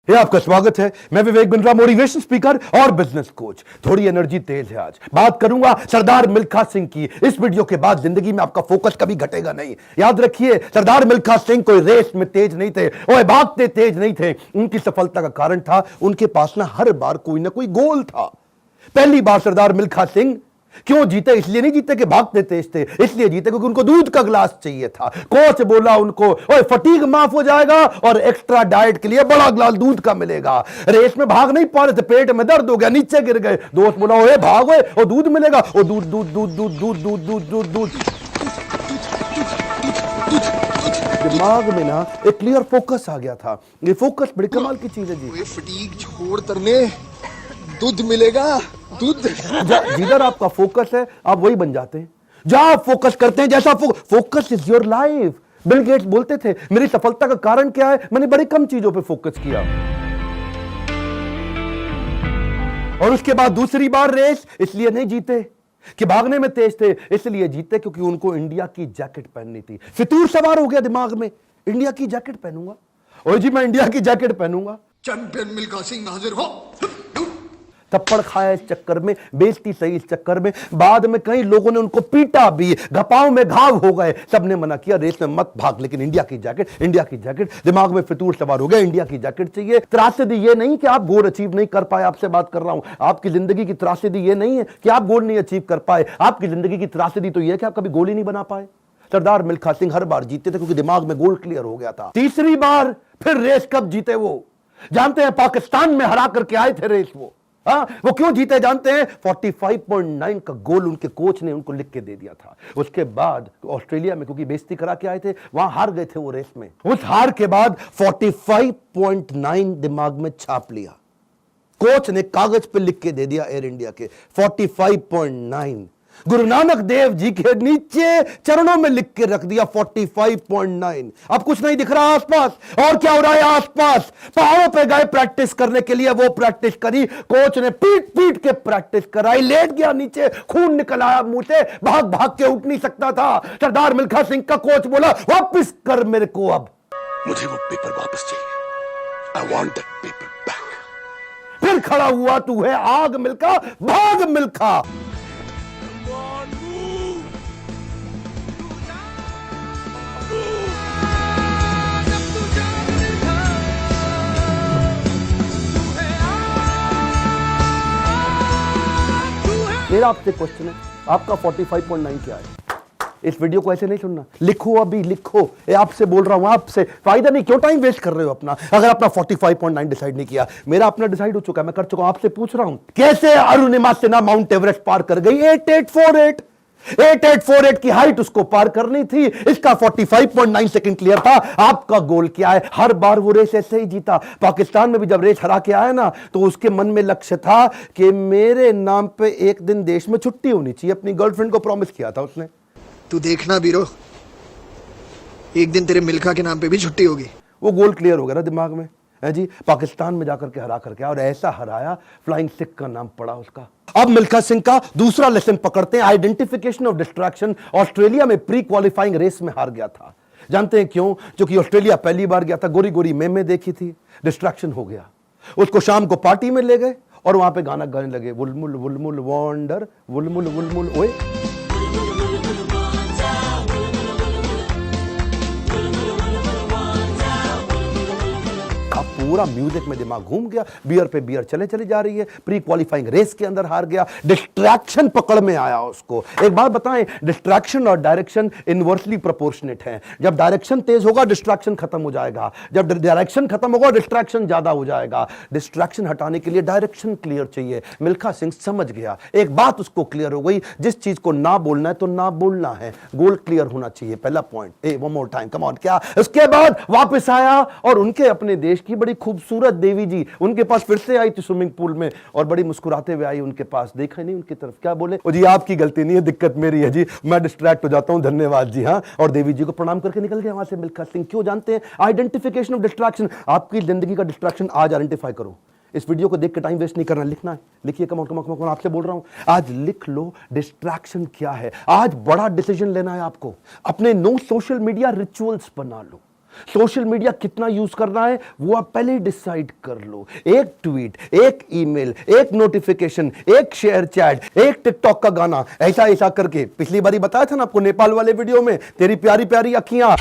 ये आपका स्वागत है। मैं विवेक बिंद्रा, मोटिवेशन स्पीकर और बिजनेस कोच। थोड़ी एनर्जी तेज है। आज बात करूंगा सरदार मिल्खा सिंह की। इस वीडियो के बाद जिंदगी में आपका फोकस कभी घटेगा नहीं। याद रखिए, सरदार मिल्खा सिंह कोई रेस में तेज नहीं थे और भागते तेज नहीं थे। उनकी सफलता का कारण था उनके पास ना हर बार कोई ना कोई गोल था। पहली बार सरदार मिल्खा सिंह क्यों जीते? इसलिए नहीं जीते कि भागते तेज थे, इसलिए जीते क्योंकि उनको दूध का गिलास चाहिए था। कोच बोला उनको, ओए फटीग माफ हो जाएगा और एक्स्ट्रा डाइट के लिए बड़ा गिलास दूध का मिलेगा। रेस में भाग नहीं पा रहे थे, पेट में दर्द हो गया, नीचे गिर गए। दोस्त बोला, ओए भागो और दूध मिलेगा। और दूध दूध दूध दूध दूध दूध दूध दूध दूध दिमाग में ना एक क्लियर फोकस आ गया था। ये फोकस बड़ी कमाल की चीज है जी। फटीग छोड़ तरने दूध मिलेगा, दूध। जिधर आपका फोकस है आप वही बन जाते हैं। जहां आप फोकस करते हैं, जैसा focus is your life. Bill Gates बोलते थे, मेरी सफलता का कारण क्या है? मैंने बड़ी कम चीजों पे फोकस किया। और उसके बाद दूसरी बार रेस इसलिए नहीं जीते कि भागने में तेज थे, इसलिए जीते क्योंकि उनको इंडिया की जैकेट पहननी थी। फितूर सवार हो गया दिमाग में, इंडिया की जैकेट पहनूंगा। और जी मैं इंडिया की जैकेट पहनूंगा। चैंपियन मिल्खा सिंह हाजिर हो। थप्पड़ खाया इस चक्कर में, बेइज्जती सही इस चक्कर में। बाद में कई लोगों ने उनको पीटा भी, घपाव में घाव हो गए। सबने मना किया, रेस में मत भाग, लेकिन इंडिया की जैकेट, इंडिया की जैकेट। दिमाग में फितूर सवार हो गया, इंडिया की जैकेट चाहिए। त्रासदी ये नहीं कि आप गोल अचीव नहीं कर पाए, आपसे बात कर रहा हूं। आपकी जिंदगी की त्रासदी ये नहीं है कि आप गोल नहीं अचीव कर पाए। आपकी जिंदगी की त्रासदी तो ये है कि आप कभी गोल ही नहीं बना पाए। सरदार मिल्खा सिंह हर बार जीते थे क्योंकि दिमाग में गोल क्लियर हो गया था। तीसरी बार फिर रेस कब जीते वो जानते हैं? पाकिस्तान में हरा करके आए थे रेस वो। वो क्यों जीते जानते हैं? 45.9 का गोल उनके कोच ने उनको लिख के दे दिया था। उसके बाद ऑस्ट्रेलिया में क्योंकि बेइज्जती करा के आए थे, वहां हार गए थे वो रेस में। उस हार के बाद 45.9 दिमाग में छाप लिया। कोच ने कागज पे लिख के दे दिया एयर इंडिया के 45.9। गुरु नानक देव जी के नीचे चरणों में लिख के रख दिया 45.9। अब कुछ नहीं दिख रहा आसपास। और क्या हो रहा है आसपास? पहाड़ों पे गए प्रैक्टिस करने के लिए, वो प्रैक्टिस करी। कोच ने पीट पीट के प्रैक्टिस कराई। लेट गया नीचे, खून निकल आया मुंह से, भाग भाग के उठ नहीं सकता था। सरदार मिल्खा सिंह का कोच बोला, वापस कर मेरे को, अब मुझे वो पेपर वापस चाहिए। I want that paper back। फिर खड़ा हुआ, तू है आग मिल्खा, भाग मिल्खा। मेरा आपसे क्वेश्चन है, आपका 45.9 क्या है? इस वीडियो को ऐसे नहीं सुनना, लिखो, अभी लिखो। ये आपसे बोल रहा हूं, आपसे। फायदा नहीं, क्यों टाइम वेस्ट कर रहे हो अपना? अगर अपना 45.9 डिसाइड नहीं किया, मेरा अपना डिसाइड हो चुका है, मैं कर चुका हूं। आपसे पूछ रहा हूं, कैसे अरुणिमा सिन्हा माउंट एवरेस्ट पार कर गई? 8848 की हाइट उसको पार करनी थी। इसका 45.9 सेकंड क्लियर था। आपका गोल क्या है? हर बार वो रेस ऐसे ही जीता। पाकिस्तान में भी जब रेस हरा के आया ना, तो उसके मन में लक्ष्य था कि मेरे नाम पे एक दिन देश में छुट्टी होनी चाहिए। अपनी गर्लफ्रेंड को प्रॉमिस किया था उसने। तू देखना बीरो, एक दिन तेरे मिल्खा के नाम पे भी छुट्टी होगी। वो गोल क्लियर हो गया ना दिमाग में, है जी। पाकिस्तान में जाकर के हरा करके, और ऐसा हराया, फ्लाइंग सिख का नाम पड़ा उसका। अब मिल्खा सिंह का दूसरा लेसन पकड़ते हैं, आइडेंटिफिकेशन ऑफ डिस्ट्रैक्शन। ऑस्ट्रेलिया में प्री क्वालिफाइंग रेस में हार गया था। जानते हैं क्यों? क्योंकि ऑस्ट्रेलिया पहली बार गया था, गोरी गोरी मेमे देखी थी, डिस्ट्रैक्शन हो गया। उसको शाम को पार्टी में ले गए और वहां पे गाना गाने लगे, वुलमुल वुलमुल वॉन्डर, वुलमुल वुलमुल ओए। पूरा म्यूजिक में दिमाग घूम गया, बियर पे बियर चले चली जा रही है। प्री क्वालिफाइंग रेस के अंदर हार गया, डिस्ट्रैक्शन पकड़ में आया उसको। एक बात बताएं, डिस्ट्रैक्शन और डायरेक्शन इनवर्सली प्रोपोर्शनेट है। जब डायरेक्शन तेज होगा, डिस्ट्रैक्शन खत्म हो जाएगा। जब डायरेक्शन खत्म होगा, डिस्ट्रैक्शन ज्यादा हो जाएगा। डिस्ट्रैक्शन हटाने के लिए डायरेक्शन क्लियर चाहिए। मिल्खा सिंह समझ गया, एक बात उसको क्लियर हो गई, जिस चीज को ना बोलना है तो ना बोलना है। गोल क्लियर होना चाहिए, पहला point. One more time, come on. क्या? उसके बाद वापस आया और उनके अपने देश की बड़ी खूबसूरत देवी जी उनके पास फिर से आई थी स्विमिंग पूल में, और बड़ी मुस्कुराते हुए आई उनके पास। देखा नहीं उनकी तरफ, क्या बोले? जी आपकी गलती नहीं है, दिक्कत मेरी है जी, मैं डिस्ट्रैक्ट हो जाता हूं, धन्यवाद जी। हाँ, और देवी जी को प्रणाम करके निकल गया वहां से मिल्खा सिंह। क्यों जानते हैं? Identification of distraction. आपकी जिंदगी का डिस्ट्रैक्शन आज आइडेंटिफाई करो। इस वीडियो को देख के टाइम वेस्ट नहीं करना, लिखना है। लिखिए, कम ऑन आपसे बोल रहा हूं, आज लिख लो डिस्ट्रैक्शन क्या है। आज बड़ा डिसीजन लेना है आपको। अपने नो सोशल मीडिया रिचुअल्स बना लो। सोशल मीडिया कितना यूज करना है वो आप पहले ही डिसाइड कर लो। एक ट्वीट, एक ईमेल, एक नोटिफिकेशन, एक शेयर चैट, एक टिकटॉक का गाना, ऐसा ऐसा करके। पिछली बारी बताया था ना आपको नेपाल वाले वीडियो में, तेरी प्यारी प्यारी अखियां,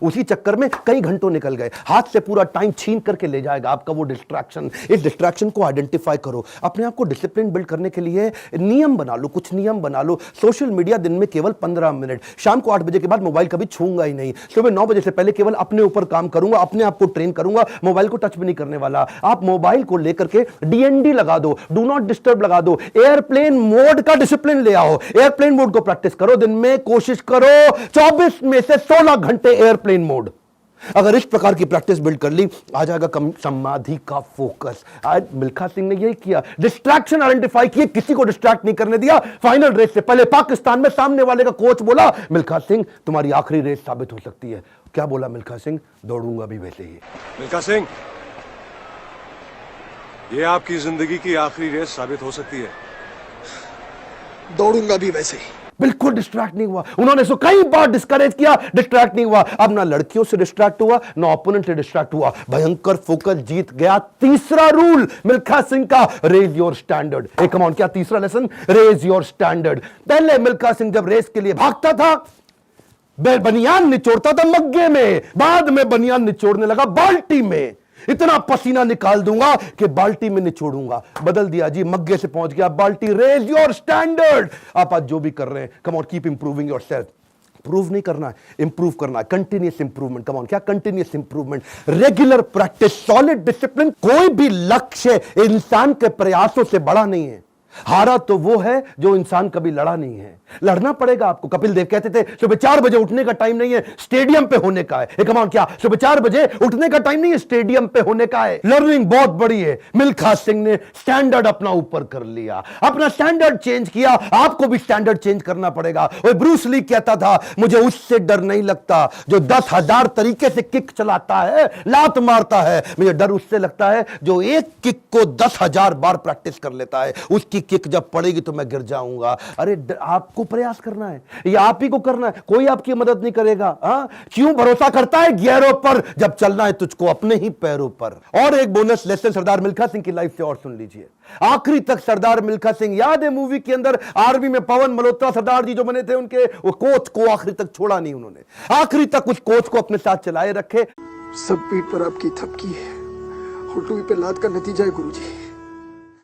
उसी चक्कर में कई घंटों निकल गए, हाथ से पूरा टाइम छीन करके ले जाएगा आपका वो डिस्ट्रैक्शन। इस डिस्ट्रैक्शन को आइडेंटिफाई करो, अपने आप को डिसिप्लिन बिल्ड करने के लिए नियम बना लो, कुछ नियम बना लो। सोशल मीडिया दिन में केवल 15 मिनट, शाम को 8 बजे के बाद मोबाइल कभी छूंगा ही नहीं, सुबह 9 बजे से पहले केवल अपने ऊपर काम करूंगा, अपने आप को ट्रेन करूंगा, मोबाइल को टच भी नहीं करने वाला। आप मोबाइल को लेकर के डीएनडी लगा दो, डू नॉट डिस्टर्ब लगा दो, एयरप्लेन मोड का डिसिप्लिन ले आओ, एयरप्लेन मोड को प्रैक्टिस करो। दिन में कोशिश करो 24 में से 16 घंटे एयरप्लेन मोड। अगर इस प्रकार की प्रैक्टिस बिल्ड कर ली, आ जाएगा समाधि का फोकस। आज मिल्खा सिंह ने यही किया, डिस्ट्रैक्शन आइडेंटिफाई किए, किसी को डिस्ट्रैक्ट नहीं करने दिया। फाइनल रेस से पहले पाकिस्तान में सामने वाले का कोच बोला, मिल्खा सिंह तुम्हारी आखिरी रेस साबित हो सकती है। क्या बोला मिल्खा सिंह? दौड़ूंगा भी वैसे ही। मिल्खा सिंह, ये आपकी जिंदगी की आखिरी रेस साबित हो सकती है। दौड़ूंगा भी वैसे ही। बिल्कुल डिस्ट्रैक्ट नहीं हुआ। उन्होंने इसको कई बार डिस्करेज किया, डिस्ट्रैक्ट नहीं हुआ। अब ना लड़कियों से डिस्ट्रैक्ट हुआ, ना ओपोनेंट से डिस्ट्रैक्ट हुआ, भयंकर फोकस, जीत गया। तीसरा रूल मिल्खा सिंह का, raise your standard. Come on, क्या तीसरा लेसन? Raise your standard. पहले मिल्खा सिंह जब रेस के लिए भागता था, बनियान निचोड़ता था मग्गे में, बाद में बनियान निचोड़ने लगा बाल्टी में। इतना पसीना निकाल दूंगा कि बाल्टी में निचोड़ूंगा। बदल दिया जी, मग्गे से पहुंच गया बाल्टी। Raise your standard. आप आज जो भी कर रहे हैं, come on, keep improving yourself. Prove नहीं करना है, इंप्रूव करना है, कंटिन्यूअस इंप्रूवमेंट। कम ऑन, क्या continuous improvement? Regular practice, solid discipline. कोई भी लक्ष्य इंसान के प्रयासों से बड़ा नहीं है। हारा तो वो है जो इंसान कभी लड़ा नहीं है। लड़ना पड़ेगा आपको। कपिल देव कहते थे सुबह 4 बजे उठने का टाइम नहीं है, स्टेडियम पे होने का है। कम ऑन, क्या सुबह 4 बजे उठने का टाइम नहीं है, स्टेडियम पे होने का है। लर्निंग बहुत बड़ी है। मिल्खा सिंह ने स्टैंडर्ड अपना ऊपर कर लिया, अपना स्टैंडर्ड चेंज किया। आपको भी स्टैंडर्ड चेंज करना पड़ेगा। और ब्रूस ली कहता था, मुझे उससे डर नहीं लगता जो 10,000 तरीके से किक चलाता है, लात मारता है। मुझे डर उससे लगता है जो एक किक को 10,000 बार प्रैक्टिस कर लेता है। उसकी किक जब पड़ेगी तो मैं गिर जाऊंगा। अरे आपको प्रयास करना है, ये आप ही को करना है, कोई आपकी मदद नहीं करेगा। क्यों भरोसा करता है गियरों पर, जब चलना है तुझको अपने ही पैरों पर। और एक बोनस लेसन सरदार मिल्खा सिंह की लाइफ से और सुन लीजिए। आखिरी तक सरदार मिल्खा सिंह, याद है मूवी के अंदर आर्मी में पवन मल्होत्रा सरदार जी जो बने थे, उनके वो कोच को आखिरी तक छोड़ा नहीं उन्होंने। आखिरी तक उस कोच को अपने साथ चलाए रखे। सब पीठ पर आपकी थपकी है, हुटुई पे लात का नतीजा है गुरुजी।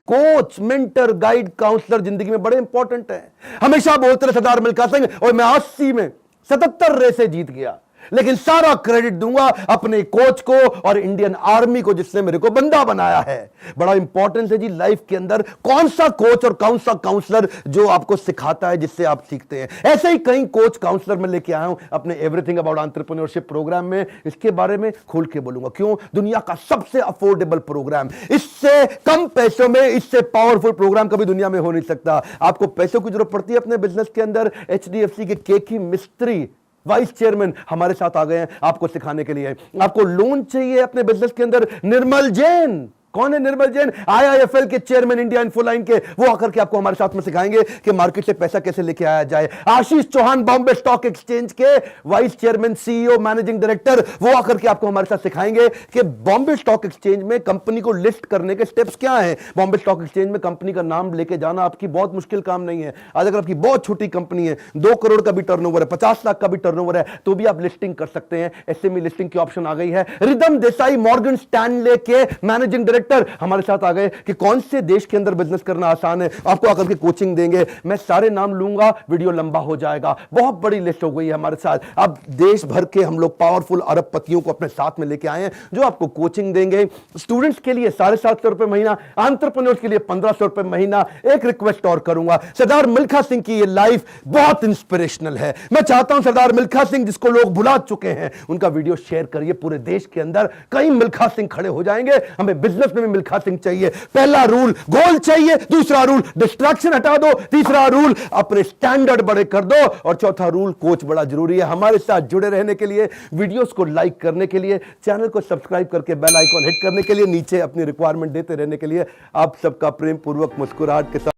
कोच, मेंटर, गाइड, काउंसलर जिंदगी में बड़े इंपॉर्टेंट है। हमेशा बोलते रहे सरदार मिल्खा सिंह, और मैं 80 में 77 रेसें जीत गया, लेकिन सारा क्रेडिट दूंगा अपने कोच को और इंडियन आर्मी को जिसने मेरे को बंदा बनाया है। बड़ा इंपॉर्टेंट है जी लाइफ के अंदर कौन सा कोच और कौन सा काउंसलर जो आपको सिखाता है, जिससे आप सीखते हैं। ऐसे ही कई कोच काउंसलर मैं लेके आया हूं अपने एवरीथिंग अबाउट एंटरप्रेन्योरशिप प्रोग्राम में। इसके बारे में खोल के बोलूंगा। क्यों? दुनिया का सबसे अफोर्डेबल प्रोग्राम, इससे कम पैसों में इससे पावरफुल प्रोग्राम कभी दुनिया में हो नहीं सकता। आपको पैसों की जरूरत पड़ती है अपने बिजनेस के अंदर, HDFC के केकी मिस्त्री वाइस चेयरमैन हमारे साथ आ गए हैं आपको सिखाने के लिए। आपको लोन चाहिए अपने बिजनेस के अंदर, निर्मल जैन। कौन है निर्मल जैन? IIFL के चेयरमैन, इंडिया इन्फोलाइन के। वो आकर के आपको हमारे साथ में सिखाएंगे कि मार्केट से पैसा कैसे लेके आया जाए। आशीष चौहान, बॉम्बे स्टॉक एक्सचेंज के vice chairman, CEO, managing director, वो आकर के आपको हमारे साथ सिखाएंगे कि बॉम्बे स्टॉक एक्सचेंज में कंपनी को लिस्ट करने के स्टेप्स क्या हैं। बॉम्बे स्टॉक एक्सचेंज में कंपनी का नाम लेके जाना आपकी बहुत मुश्किल काम नहीं है। आज अगर आपकी बहुत छोटी कंपनी है, 2 करोड़ का भी टर्नओवर है, 50 लाख का भी टर्नओवर है, तो भी आप लिस्टिंग कर सकते हैं। SME लिस्टिंग की ऑप्शन आ गई है। रिदम देसाई, मॉर्गन स्टैनले के मैनेजिंग डायरेक्टर हमारे साथ आ गए कि कौन से देश के अंदर बिजनेस करना आसान है। आपको आकर के कोचिंग देंगे। मैं सारे नाम लूंगा, वीडियो लंबा हो जाएगा। बहुत बड़ी लिस्ट हो गई है हमारे साथ। अब देश भर के हम लोग पावरफुल अरबपतियों को अपने साथ में लेके आए हैं जो आपको कोचिंग देंगे। स्टूडेंट्स के लिए 750 रुपए महीना, एंटरप्रेन्योर्स के लिए 1500 रुपए महीना। एक रिक्वेस्ट और करूंगा, सरदार मिल्खा सिंह की ये लाइफ बहुत इंस्पिरेशनल है। मैं चाहता हूं सरदार मिल्खा सिंह जिसको लोग भुला चुके हैं, उनका वीडियो शेयर करिए पूरे देश के अंदर। कई मिल्खा सिंह खड़े हो जाएंगे। हमें बिजनेस में भी मिल्खा सिंह चाहिए। पहला रूल गोल चाहिए, दूसरा रूल डिस्ट्रैक्शन हटा दो, तीसरा रूल अपने स्टैंडर्ड बड़े कर दो, और चौथा रूल कोच बड़ा जरूरी है। हमारे साथ जुड़े रहने के लिए, वीडियोस को लाइक करने के लिए, चैनल को सब्सक्राइब करके बेल आइकॉन हिट करने के लिए, नीचे अपनी रिक्वायरमेंट देते रहने के लिए आप सबका प्रेम पूर्वक मुस्कुराहट के साथ